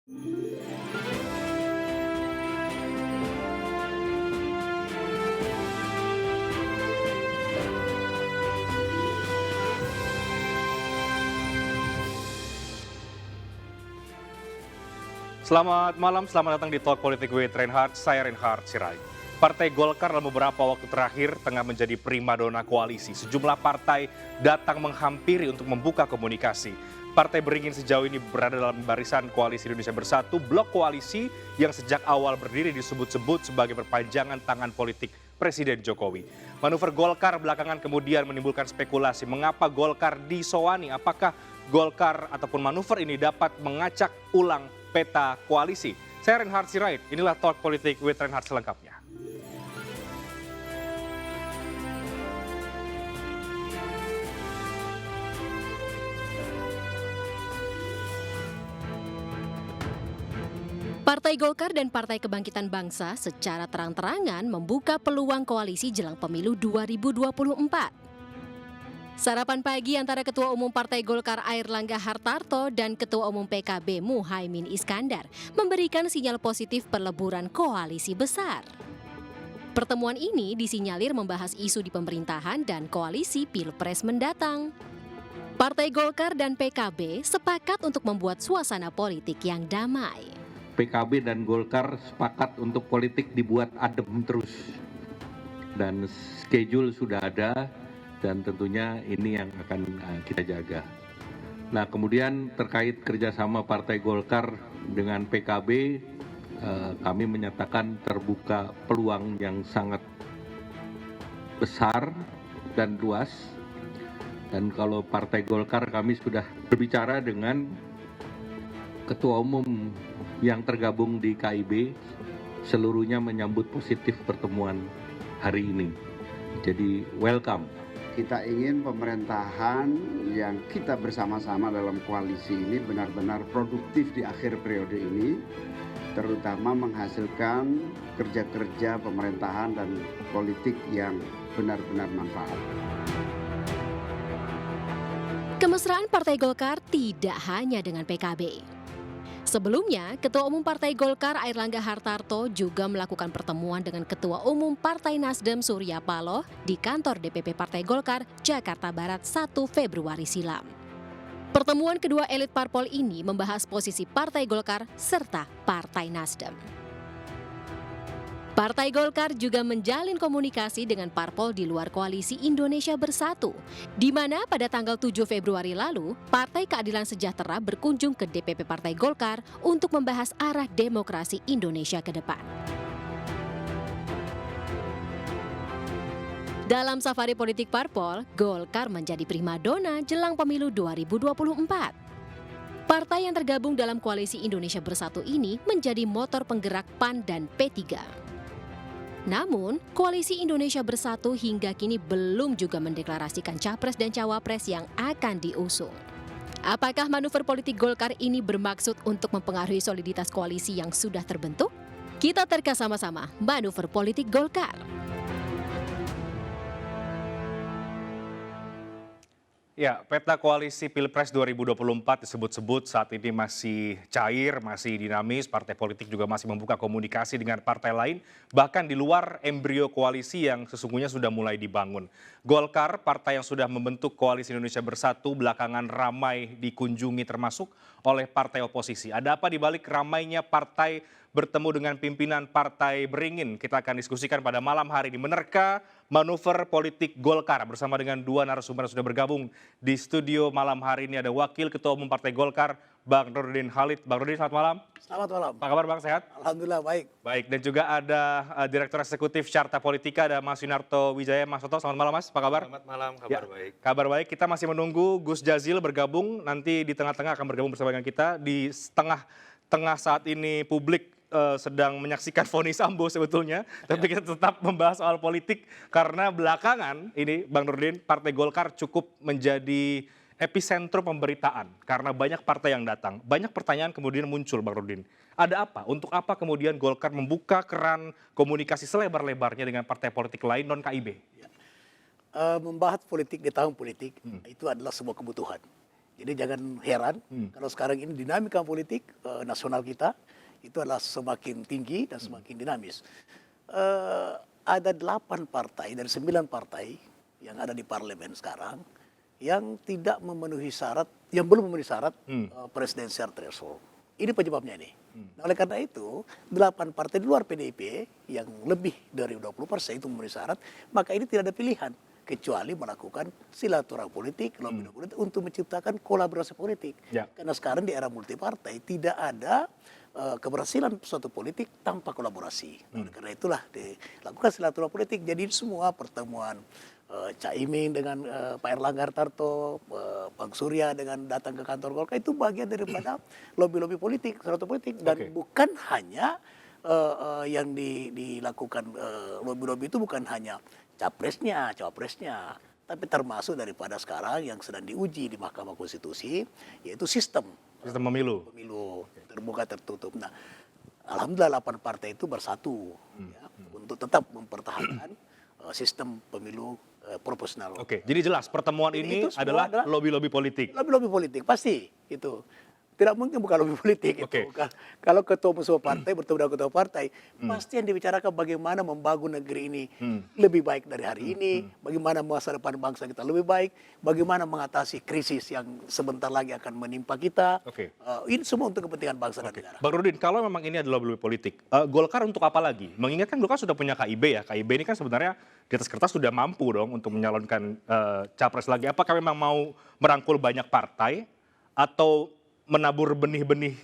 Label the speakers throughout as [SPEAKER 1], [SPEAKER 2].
[SPEAKER 1] Selamat malam, selamat datang di Talk Politik with Reinhard. Saya Reinhard Sirait. Partai Golkar dalam beberapa waktu terakhir tengah menjadi primadona koalisi. Sejumlah partai datang menghampiri untuk membuka komunikasi. Partai beringin sejauh ini berada dalam barisan Koalisi Indonesia Bersatu, blok koalisi yang sejak awal berdiri disebut-sebut sebagai perpanjangan tangan politik Presiden Jokowi. Manuver Golkar belakangan kemudian menimbulkan spekulasi mengapa Golkar disowani, apakah Golkar ataupun manuver ini dapat mengacak ulang peta koalisi. Saya Reinhard Sirait, inilah Talk Politik with Reinhard selengkapnya.
[SPEAKER 2] Partai Golkar dan Partai Kebangkitan Bangsa secara terang-terangan membuka peluang koalisi jelang pemilu 2024. Sarapan pagi antara Ketua Umum Partai Golkar Airlangga Hartarto dan Ketua Umum PKB Muhaimin Iskandar memberikan sinyal positif perleburan koalisi besar. Pertemuan ini disinyalir membahas isu di pemerintahan dan koalisi Pilpres mendatang. Partai Golkar dan PKB sepakat untuk membuat suasana politik yang damai.
[SPEAKER 3] PKB dan Golkar sepakat untuk politik dibuat adem terus. Dan schedule sudah ada. Dan tentunya ini yang akan kita jaga. Nah, kemudian terkait kerjasama Partai Golkar dengan PKB, kami menyatakan terbuka peluang yang sangat besar dan luas. Dan kalau Partai Golkar kami sudah berbicara dengan Ketua Umum yang tergabung di KIB, seluruhnya menyambut positif pertemuan hari ini. Jadi welcome.
[SPEAKER 4] Kita ingin pemerintahan yang kita bersama-sama dalam koalisi ini benar-benar produktif di akhir periode ini, terutama menghasilkan kerja-kerja pemerintahan dan politik yang benar-benar manfaat.
[SPEAKER 2] Kemesraan Partai Golkar tidak hanya dengan PKB. Sebelumnya, Ketua Umum Partai Golkar Airlangga Hartarto juga melakukan pertemuan dengan Ketua Umum Partai Nasdem Surya Paloh di kantor DPP Partai Golkar, Jakarta Barat 1 Februari silam. Pertemuan kedua elit parpol ini membahas posisi Partai Golkar serta Partai Nasdem. Partai Golkar juga menjalin komunikasi dengan parpol di luar Koalisi Indonesia Bersatu, di mana pada tanggal 7 Februari lalu, Partai Keadilan Sejahtera berkunjung ke DPP Partai Golkar untuk membahas arah demokrasi Indonesia ke depan. Dalam safari politik parpol, Golkar menjadi primadona jelang pemilu 2024. Partai yang tergabung dalam Koalisi Indonesia Bersatu ini menjadi motor penggerak PAN dan P3. Namun, Koalisi Indonesia Bersatu hingga kini belum juga mendeklarasikan capres dan cawapres yang akan diusung. Apakah manuver politik Golkar ini bermaksud untuk mempengaruhi soliditas koalisi yang sudah terbentuk? Kita terka sama-sama manuver politik Golkar.
[SPEAKER 1] Ya, peta koalisi Pilpres 2024 disebut-sebut saat ini masih cair, masih dinamis. Partai politik juga masih membuka komunikasi dengan partai lain, bahkan di luar embrio koalisi yang sesungguhnya sudah mulai dibangun. Golkar, partai yang sudah membentuk Koalisi Indonesia Bersatu, belakangan ramai dikunjungi termasuk oleh partai oposisi. Ada apa di balik ramainya partai bertemu dengan pimpinan Partai Beringin? Kita akan diskusikan pada malam hari ini. Menerka manuver politik Golkar bersama dengan dua narasumber yang sudah bergabung di studio malam hari ini. Ada Wakil Ketua Umum Partai Golkar, Bang Nurdin Halid. Bang Nurdin, selamat malam.
[SPEAKER 5] Selamat malam.
[SPEAKER 1] Apa kabar Bang, sehat?
[SPEAKER 5] Alhamdulillah baik.
[SPEAKER 1] Baik, dan juga ada Direktur Eksekutif Carta Politika, ada Mas Yunarto Wijaya. Mas Soto, selamat malam Mas, apa kabar?
[SPEAKER 6] Selamat malam, kabar baik.
[SPEAKER 1] Kabar baik, kita masih menunggu Gus Jazil bergabung, nanti di tengah-tengah akan bergabung bersama dengan kita. Di tengah saat ini publik sedang menyaksikan vonis Sambo sebetulnya, tapi kita tetap membahas soal politik karena belakangan ini Bang Nurdin, Partai Golkar cukup menjadi epicentrum pemberitaan karena banyak partai yang datang. Banyak pertanyaan kemudian muncul, Bang Nurdin. Ada apa? Untuk apa kemudian Golkar membuka keran komunikasi selebar-lebarnya dengan partai politik lain non-KIB?
[SPEAKER 5] Membahas politik di tahun politik itu adalah sebuah kebutuhan. Jadi jangan heran kalau sekarang ini dinamika politik nasional kita itu adalah semakin tinggi dan semakin dinamis. Ada 8 partai dari 9 partai yang ada di parlemen sekarang yang tidak memenuhi syarat, yang belum memenuhi syarat presidensial threshold. Ini penyebabnya ini. Nah, oleh karena itu, 8 partai di luar PDIP yang lebih dari 20% itu memenuhi syarat, maka ini tidak ada pilihan kecuali melakukan silaturahmi politik, lobby politik untuk menciptakan kolaborasi politik.
[SPEAKER 1] Ya.
[SPEAKER 5] Karena sekarang di era multipartai tidak ada keberhasilan suatu politik tanpa kolaborasi. Nah, karena itulah dilakukan silaturahmi politik. Jadi semua pertemuan Caimin dengan Pak Erlangga Hartarto, Bang Surya dengan datang ke kantor Golkar itu bagian daripada lobby-lobby politik, silaturahmi politik, dan bukan hanya yang dilakukan lobby-lobby itu bukan hanya capresnya, cawapresnya, tapi termasuk daripada sekarang yang sedang diuji di Mahkamah Konstitusi, yaitu sistem
[SPEAKER 1] pemilu.
[SPEAKER 5] Terbuka tertutup. Nah, alhamdulillah 8 partai itu bersatu ya, untuk tetap mempertahankan sistem pemilu proporsional.
[SPEAKER 1] Oke, jadi jelas pertemuan
[SPEAKER 5] Jadi
[SPEAKER 1] ini
[SPEAKER 5] itu semua
[SPEAKER 1] adalah
[SPEAKER 5] adalah
[SPEAKER 1] lobby-lobby politik.
[SPEAKER 5] Lobby-lobby politik pasti itu. Tidak mungkin bukan lobby politik
[SPEAKER 1] Oke.
[SPEAKER 5] itu. Kalau ketua umum sebuah partai bertemu dengan ketua partai, pasti yang dibicarakan bagaimana membangun negeri ini lebih baik dari hari ini, bagaimana masa depan bangsa kita lebih baik, bagaimana mengatasi krisis yang sebentar lagi akan menimpa kita.
[SPEAKER 1] Oke.
[SPEAKER 5] Ini semua untuk kepentingan bangsa dan
[SPEAKER 1] Oke.
[SPEAKER 5] negara.
[SPEAKER 1] Bang Rudin, kalau memang ini adalah lobby politik, Golkar untuk apa lagi? Mengingatkan Golkar sudah punya KIB ya. KIB ini kan sebenarnya di atas kertas sudah mampu dong untuk menyalonkan capres lagi. Apakah memang mau merangkul banyak partai atau menabur benih-benih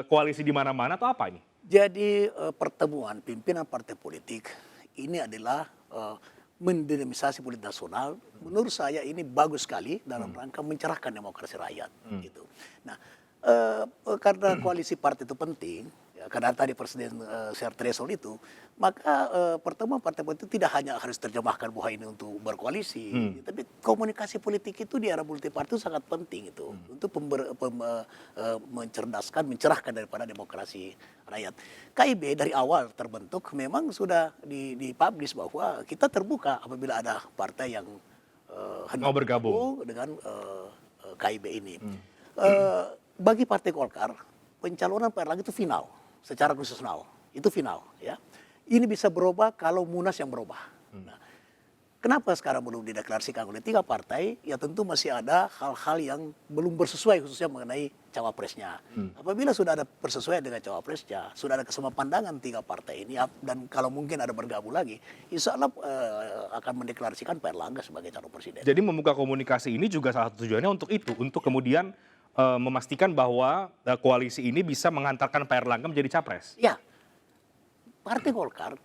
[SPEAKER 1] koalisi di mana-mana atau apa ini?
[SPEAKER 5] Jadi pertemuan pimpinan partai politik ini adalah mendinamisasi politik nasional. Menurut saya ini bagus sekali dalam rangka mencerahkan demokrasi rakyat. Gitu. Nah, karena koalisi partai itu penting, ya, karena tadi presiden share threshold itu, maka pertemuan partai politik tidak hanya harus terjemahkan bahwa ini untuk berkoalisi, tapi komunikasi politik itu di era multipartai itu sangat penting itu untuk mencerdaskan, mencerahkan daripada demokrasi rakyat. KIB dari awal terbentuk memang sudah dipublish bahwa kita terbuka apabila ada partai yang hendak
[SPEAKER 1] Mau bergabung
[SPEAKER 5] dengan KIB ini. Bagi Partai Golkar, pencalonan Pak Erlangga itu final, secara konstitusional. Itu final. Ya. Ini bisa berubah kalau Munas yang berubah. Nah, kenapa sekarang belum dideklarasikan oleh 3 partai? Ya tentu masih ada hal-hal yang belum bersesuai khususnya mengenai cawapresnya. Apabila sudah ada bersesuaian dengan cawapresnya, sudah ada kesamaan pandangan 3 partai ini, dan kalau mungkin ada bergabung lagi, insya Allah akan mendeklarasikan Pak Erlangga sebagai calon presiden.
[SPEAKER 1] Jadi membuka komunikasi ini juga salah satu tujuannya untuk itu, untuk kemudian memastikan bahwa koalisi ini bisa mengantarkan Pak Erlangga menjadi capres.
[SPEAKER 5] Ya, Partai Golkar,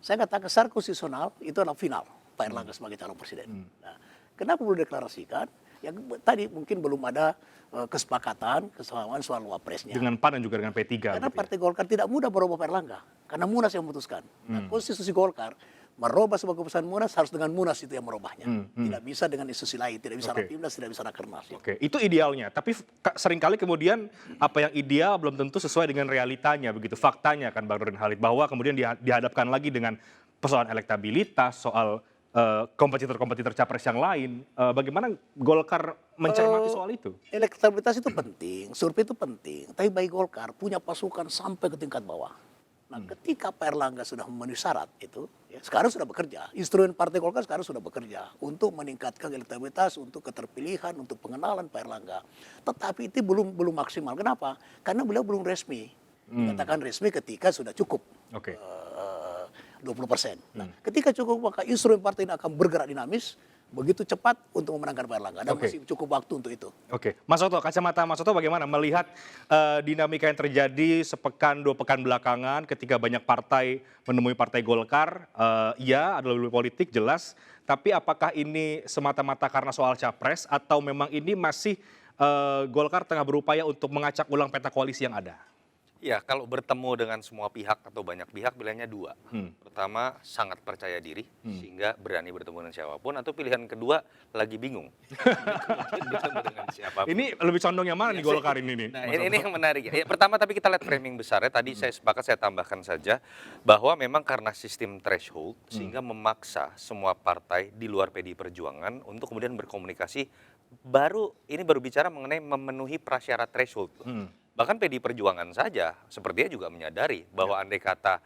[SPEAKER 5] saya katakan secara konstitusional itu adalah final Pak Erlangga sebagai calon presiden. Nah, kenapa belum deklarasikan? Ya tadi mungkin belum ada kesepakatan, kesamaan soal wapresnya.
[SPEAKER 1] Dengan PAN dan juga dengan P3.
[SPEAKER 5] Karena
[SPEAKER 1] gitu ya.
[SPEAKER 5] Partai Golkar tidak mudah merubah Pak Erlangga, karena Munas yang memutuskan. Nah, konstitusi Golkar merubah sebuah keputusan Munas harus dengan Munas itu yang merubahnya. Tidak bisa dengan institusi lain, tidak bisa Rapimnas, tidak bisa Rakernas.
[SPEAKER 1] Oke, itu idealnya. Tapi seringkali kemudian apa yang ideal belum tentu sesuai dengan realitanya, begitu faktanya kan Bang Nurdin Halid, bahwa kemudian dihadapkan lagi dengan persoalan elektabilitas, soal kompetitor-kompetitor capres yang lain. Bagaimana Golkar mencermati soal itu?
[SPEAKER 5] Elektabilitas itu penting, survei itu penting. Tapi bagi Golkar punya pasukan sampai ke tingkat bawah. Nah, ketika Pak Erlangga sudah memenuhi syarat itu, ya, sekarang sudah bekerja. Instrumen Partai Golkar sekarang sudah bekerja untuk meningkatkan elektabilitas, untuk keterpilihan, untuk pengenalan Pak Erlangga. Tetapi itu belum maksimal. Kenapa? Karena beliau belum resmi. Dikatakan resmi ketika sudah cukup.
[SPEAKER 1] Oke.
[SPEAKER 5] 20%. Nah, ketika cukup maka instrumen partai ini akan bergerak dinamis begitu cepat untuk memenangkan Pak Erlangga. Dan masih cukup waktu untuk itu.
[SPEAKER 1] Oke, Mas Soto, kacamata Mas Soto bagaimana melihat dinamika yang terjadi sepekan 2 pekan belakangan ketika banyak partai menemui Partai Golkar? Iya, ada lobby politik jelas, tapi apakah ini semata-mata karena soal capres atau memang ini masih Golkar tengah berupaya untuk mengacak ulang peta koalisi yang ada?
[SPEAKER 6] Ya, kalau bertemu dengan semua pihak atau banyak pihak, pilihannya 2. Pertama, sangat percaya diri, sehingga berani bertemu dengan siapapun. Atau pilihan kedua, lagi bingung. Bertemu dengan siapapun.
[SPEAKER 1] Ini lebih condong yang mana nih Golkar ini nih?
[SPEAKER 6] Nah, ini yang menarik. Ya, pertama, tapi kita lihat framing besarnya. Tadi saya sepakat, saya tambahkan saja, bahwa memang karena sistem threshold, sehingga memaksa semua partai di luar PDI Perjuangan untuk kemudian berkomunikasi ini baru bicara mengenai memenuhi prasyarat threshold. Bahkan PDI Perjuangan saja sepertinya juga menyadari bahwa andai kata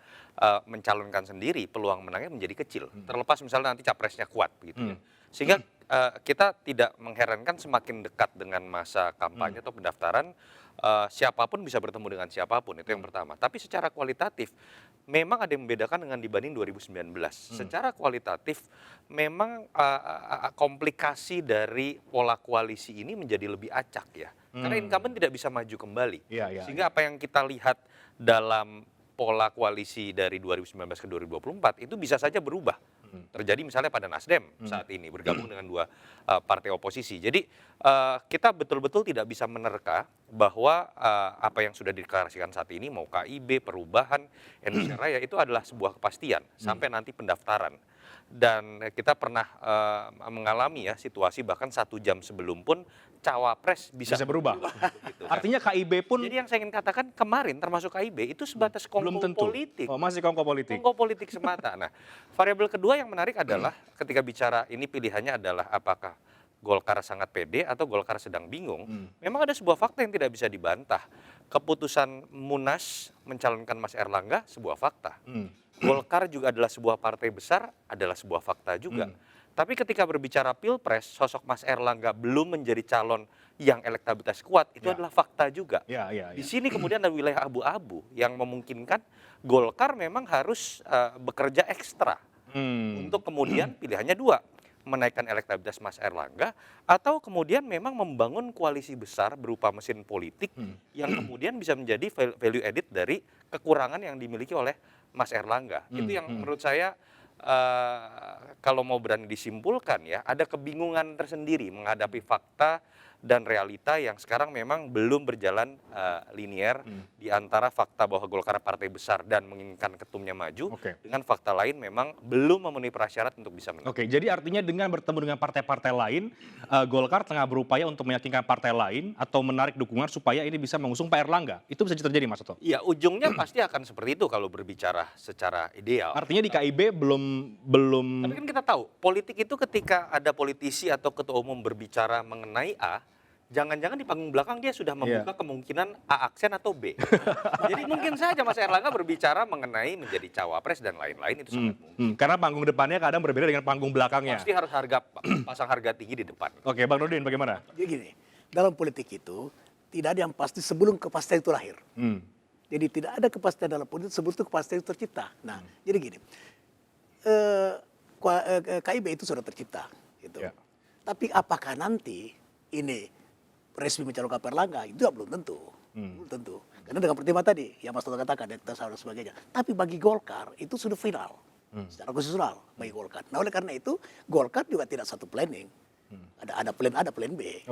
[SPEAKER 6] mencalonkan sendiri peluang menangnya menjadi kecil. Terlepas misalnya nanti capresnya kuat begitu ya. Sehingga kita tidak mengherankan semakin dekat dengan masa kampanye atau pendaftaran siapapun bisa bertemu dengan siapapun, itu yang pertama. Tapi secara kualitatif memang ada yang membedakan dengan dibanding 2019. Secara kualitatif memang komplikasi dari pola koalisi ini menjadi lebih acak ya. Karena incumbent tidak bisa maju kembali. Sehingga apa yang kita lihat dalam pola koalisi dari 2019 ke 2024 itu bisa saja berubah. Terjadi misalnya pada Nasdem saat ini bergabung dengan dua partai oposisi. Jadi kita betul-betul tidak bisa menerka bahwa apa yang sudah dideklarasikan saat ini mau KIB, Perubahan, Indonesia Raya itu adalah sebuah kepastian sampai nanti pendaftaran. Dan kita pernah mengalami ya situasi bahkan 1 jam sebelum pun cawapres bisa
[SPEAKER 1] berubah.
[SPEAKER 6] Begitu, kan?
[SPEAKER 1] Artinya KIB pun
[SPEAKER 6] Jadi yang saya ingin katakan kemarin termasuk KIB itu sebatas
[SPEAKER 1] belum
[SPEAKER 6] kongko
[SPEAKER 1] tentu.
[SPEAKER 6] politik.
[SPEAKER 1] Oh, masih kongko politik.
[SPEAKER 6] Kongko politik semata. Nah, variabel kedua yang menarik adalah ketika bicara ini pilihannya adalah apakah Golkar sangat pede atau Golkar sedang bingung. Memang ada sebuah fakta yang tidak bisa dibantah. Keputusan Munas mencalonkan Mas Erlangga sebuah fakta. Golkar juga adalah sebuah partai besar, adalah sebuah fakta juga. Tapi ketika berbicara Pilpres, sosok Mas Erlangga belum menjadi calon yang elektabilitas kuat, itu adalah fakta juga. Di sini kemudian ada wilayah abu-abu yang memungkinkan Golkar memang harus bekerja ekstra untuk kemudian pilihannya dua, menaikkan elektabilitas Mas Erlangga atau kemudian memang membangun koalisi besar berupa mesin politik yang kemudian bisa menjadi value added dari kekurangan yang dimiliki oleh Mas Erlangga. Itu yang menurut saya kalau mau berani disimpulkan ya, ada kebingungan tersendiri menghadapi fakta dan realita yang sekarang memang belum berjalan linier di antara fakta bahwa Golkar partai besar dan menginginkan ketumnya maju dengan fakta lain memang belum memenuhi prasyarat untuk bisa menang.
[SPEAKER 1] Oke, jadi artinya dengan bertemu dengan partai-partai lain, Golkar tengah berupaya untuk meyakinkan partai lain atau menarik dukungan supaya ini bisa mengusung Pak Erlangga. Itu bisa terjadi, Mas Toto?
[SPEAKER 6] Iya, ujungnya pasti akan seperti itu kalau berbicara secara ideal.
[SPEAKER 1] Artinya di KIB belum.
[SPEAKER 6] Tapi kan kita tahu, politik itu ketika ada politisi atau ketua umum berbicara mengenai A, jangan-jangan di panggung belakang dia sudah membuka kemungkinan A aksen atau B. Jadi mungkin saja Mas Erlangga berbicara mengenai menjadi cawapres dan lain-lain itu sangat mungkin.
[SPEAKER 1] Karena panggung depannya kadang berbeda dengan panggung belakangnya.
[SPEAKER 6] Pasti harus pasang harga tinggi di depan.
[SPEAKER 1] Oke, Bang Nurdin bagaimana?
[SPEAKER 5] Jadi gini, dalam politik itu tidak ada yang pasti sebelum kepastian itu lahir. Jadi tidak ada kepastian dalam politik sebelum itu kepastian itu tercipta. Nah, jadi gini, KIB itu sudah tercipta. Gitu. Tapi apakah nanti ini resmi mencalonkan Pak Erlangga itu belum tentu. Belum tentu. Karena dengan pertimbangan tadi yang Mas Toto katakan dan sebagainya. Tapi bagi Golkar itu sudah final. Secara konstitusional bagi Golkar. Nah oleh karena itu Golkar juga tidak satu planning. Ada plan A, ada plan B.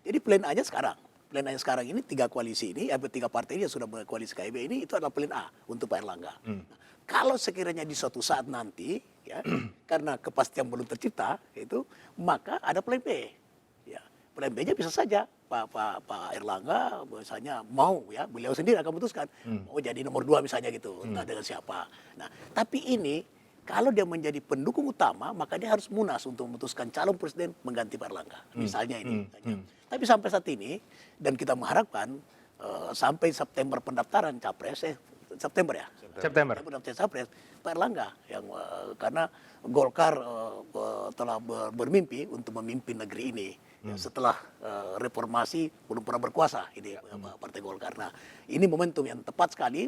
[SPEAKER 5] Jadi plan A-nya sekarang. Plan A-nya sekarang ini 3 koalisi ini, 3 partai ini yang sudah berkoalisi KIB ini itu adalah plan A untuk Pak Erlangga. Nah, kalau sekiranya di suatu saat nanti ya karena kepastian belum tercipta itu maka ada plan B. Plan B-nya bisa saja Pak Erlangga misalnya mau ya beliau sendiri akan memutuskan mau jadi nomor 2 misalnya gitu entah dengan siapa. Nah tapi ini kalau dia menjadi pendukung utama maka dia harus munas untuk memutuskan calon presiden mengganti Pak Erlangga misalnya ini. Tapi sampai saat ini dan kita mengharapkan sampai September pendaftaran capres September ya.
[SPEAKER 1] September.
[SPEAKER 5] Capres Pak Erlangga yang karena Golkar telah bermimpi untuk memimpin negeri ini. Ya, setelah reformasi belum pernah berkuasa ini Partai Golkar. Nah, ini momentum yang tepat sekali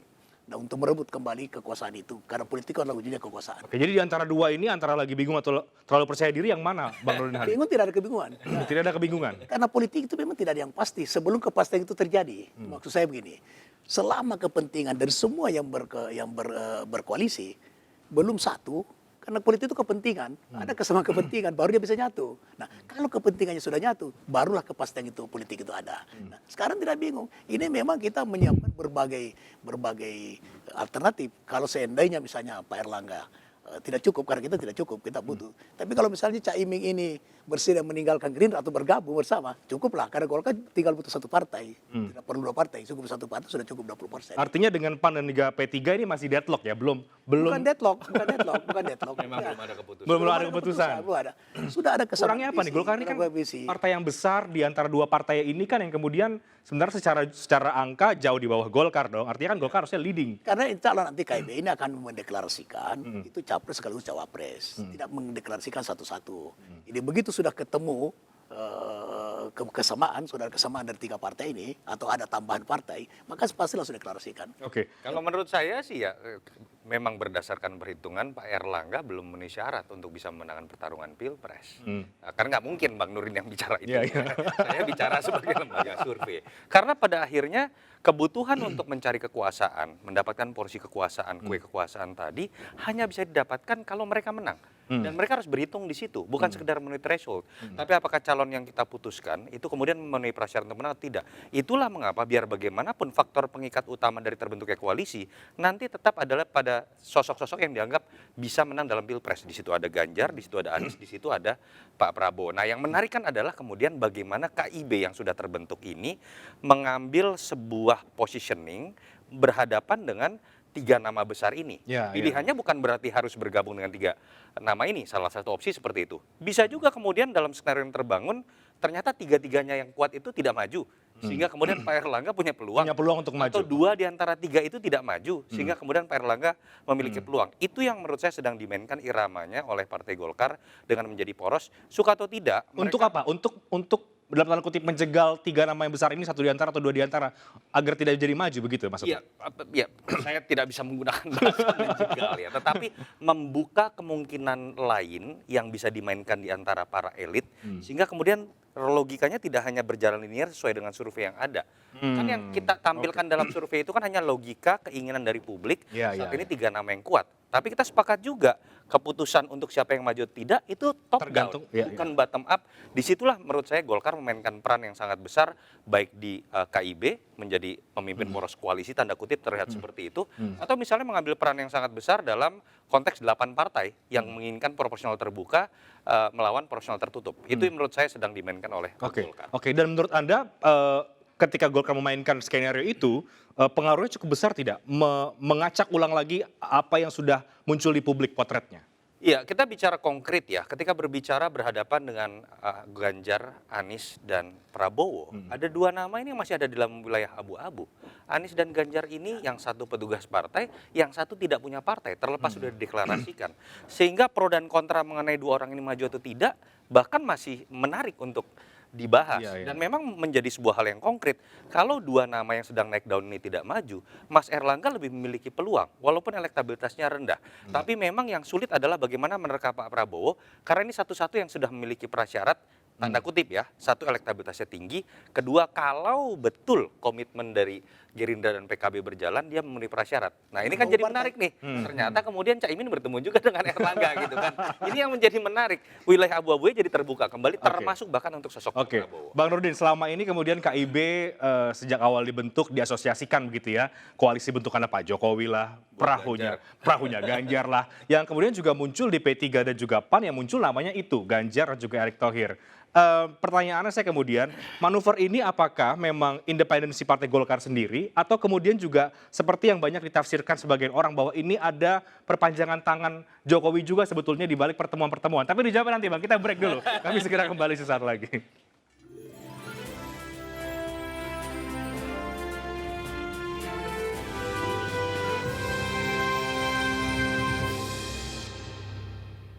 [SPEAKER 5] untuk merebut kembali kekuasaan itu karena politik adalah ujungnya kekuasaan.
[SPEAKER 1] Oke, jadi di antara dua ini antara lagi bingung atau terlalu percaya diri yang mana, Bang Nurdin Halid?
[SPEAKER 5] Bingung tidak ada kebingungan.
[SPEAKER 1] Tidak ada kebingungan.
[SPEAKER 5] Karena politik itu memang tidak ada yang pasti sebelum kepastian itu terjadi. Maksud saya begini, selama kepentingan dari semua yang berkoalisi belum satu. Karena politik itu kepentingan, ada kesamaan kepentingan, baru dia bisa nyatu. Nah, kalau kepentingannya sudah nyatu, barulah kepastian itu politik itu ada. Nah, sekarang tidak bingung. Ini memang kita menyiapkan berbagai alternatif. Kalau seandainya misalnya Pak Erlangga tidak cukup, karena kita tidak cukup, kita butuh. Tapi kalau misalnya Caimin ini bersedia meninggalkan Gerindra atau bergabung bersama, cukuplah, karena Golkar tinggal butuh satu partai, tidak perlu dua partai, cukup satu partai sudah cukup 20%.
[SPEAKER 1] Artinya dengan PAN dan juga P3 ini masih deadlock ya, belum
[SPEAKER 5] Bukan deadlock.
[SPEAKER 6] Memang belum ada keputusan.
[SPEAKER 1] belum ada keputusan.
[SPEAKER 5] Belum ada. Sudah ada kesamaan
[SPEAKER 1] Kurangnya apa nih?
[SPEAKER 5] visi,
[SPEAKER 1] Golkar ini kan
[SPEAKER 5] sudah ada visi.
[SPEAKER 1] partai yang besar di antara dua partai ini kan yang kemudian sebenarnya secara angka jauh di bawah Golkar dong. Artinya kan Golkar harusnya leading.
[SPEAKER 5] Karena insya Allah nanti KIB ini akan mendeklarasikan itu capres sekaligus cawapres, tidak mendeklarasikan satu-satu. Jadi begitu sudah ketemu kesamaan, sudah ada kesamaan dari tiga partai ini atau ada tambahan partai, maka pasti langsung deklarasikan.
[SPEAKER 1] Oke.
[SPEAKER 6] Kalau menurut saya sih ya memang berdasarkan perhitungan Pak Erlangga belum memenuhi syarat untuk bisa memenangkan pertarungan Pilpres. Nah, karena nggak mungkin Bang Nurin yang bicara itu.
[SPEAKER 1] Iya, iya.
[SPEAKER 6] Saya bicara sebagai lembaga survei. Karena pada akhirnya kebutuhan untuk mencari kekuasaan, mendapatkan porsi kekuasaan, kue kekuasaan tadi hanya bisa didapatkan kalau mereka menang. Dan mereka harus berhitung di situ, bukan sekedar memenuhi threshold. Tapi apakah calon yang kita putuskan itu kemudian memenuhi prasyarat untuk menang atau tidak? Itulah mengapa biar bagaimanapun faktor pengikat utama dari terbentuknya koalisi nanti tetap adalah pada sosok-sosok yang dianggap bisa menang dalam Pilpres. Di situ ada Ganjar, di situ ada Anies, di situ ada Pak Prabowo. Nah, yang menarik kan adalah kemudian bagaimana KIB yang sudah terbentuk ini mengambil sebuah positioning berhadapan dengan tiga nama besar ini.
[SPEAKER 1] Ya,
[SPEAKER 6] Pilihannya bukan berarti harus bergabung dengan tiga nama ini. Salah satu opsi seperti itu. Bisa juga kemudian dalam skenario yang terbangun, ternyata tiga-tiganya yang kuat itu tidak maju. Sehingga kemudian Pak Erlangga punya peluang.
[SPEAKER 1] Punya peluang untuk maju.
[SPEAKER 6] Atau dua di antara tiga itu tidak maju. Sehingga kemudian Pak Erlangga memiliki peluang. Itu yang menurut saya sedang dimainkan iramanya oleh Partai Golkar dengan menjadi poros. Suka atau tidak.
[SPEAKER 1] Untuk apa? Untuk dalam tanda kutip menjegal tiga nama yang besar ini, satu di antara atau dua di antara, agar tidak jadi maju begitu maksudnya?
[SPEAKER 6] Iya, saya tidak bisa menggunakan bahasa menjegal ya, tetapi membuka kemungkinan lain yang bisa dimainkan di antara para elit, sehingga kemudian logikanya tidak hanya berjalan linear sesuai dengan survei yang ada. Kan yang kita tampilkan dalam survei itu kan hanya logika, keinginan dari publik, saat ini tiga nama yang kuat. Tapi kita sepakat juga keputusan untuk siapa yang maju tidak itu top
[SPEAKER 1] Tergantung,
[SPEAKER 6] down, bukan bottom up. Disitulah menurut saya Golkar memainkan peran yang sangat besar baik di KIB menjadi pemimpin poros koalisi tanda kutip terlihat seperti itu, atau misalnya mengambil peran yang sangat besar dalam konteks 8 partai yang menginginkan proporsional terbuka melawan proporsional tertutup. Itu yang menurut saya sedang dimainkan oleh Golkar.
[SPEAKER 1] Oke. Dan menurut Anda ketika Golkar memainkan skenario itu, pengaruhnya cukup besar tidak? Mengacak ulang lagi apa yang sudah muncul di publik potretnya?
[SPEAKER 6] Iya, kita bicara konkret ya. Ketika berbicara berhadapan dengan Ganjar, Anies, dan Prabowo, ada dua nama ini yang masih ada dalam wilayah abu-abu. Anies dan Ganjar ini yang satu petugas partai, yang satu tidak punya partai, terlepas sudah dideklarasikan. Sehingga pro dan kontra mengenai dua orang ini maju atau tidak, bahkan masih menarik untuk dibahas. Dan memang menjadi sebuah hal yang konkret. Kalau dua nama yang sedang naik daun ini tidak maju, Mas Erlangga lebih memiliki peluang, walaupun elektabilitasnya rendah. Tapi memang yang sulit adalah bagaimana menerka Pak Prabowo, karena ini satu-satu yang sudah memiliki prasyarat, tanda kutip ya, satu elektabilitasnya tinggi, kedua kalau betul komitmen dari Gerindra dan PKB berjalan, dia memenuhi prasyarat. Nah ini kan jadi menarik nih, ternyata kemudian Caimin bertemu juga dengan Erlangga gitu kan. Ini yang menjadi menarik, wilayah abu-abunya jadi terbuka kembali, termasuk bahkan untuk sosok Pak Prabowo.
[SPEAKER 1] Bang Nurdin, selama ini kemudian KIB sejak awal dibentuk diasosiasikan begitu ya, koalisi bentukannya Pak Jokowi lah, perahunya Ganjar lah, yang kemudian juga muncul di P3 dan juga PAN yang muncul namanya itu, Ganjar dan juga Erick Thohir. Pertanyaannya saya kemudian, manuver ini apakah memang independensi Partai Golkar sendiri atau kemudian juga seperti yang banyak ditafsirkan sebagian orang bahwa ini ada perpanjangan tangan Jokowi juga sebetulnya di balik pertemuan-pertemuan. Tapi dijawab nanti Bang, kita break dulu. Kami segera kembali sesaat lagi.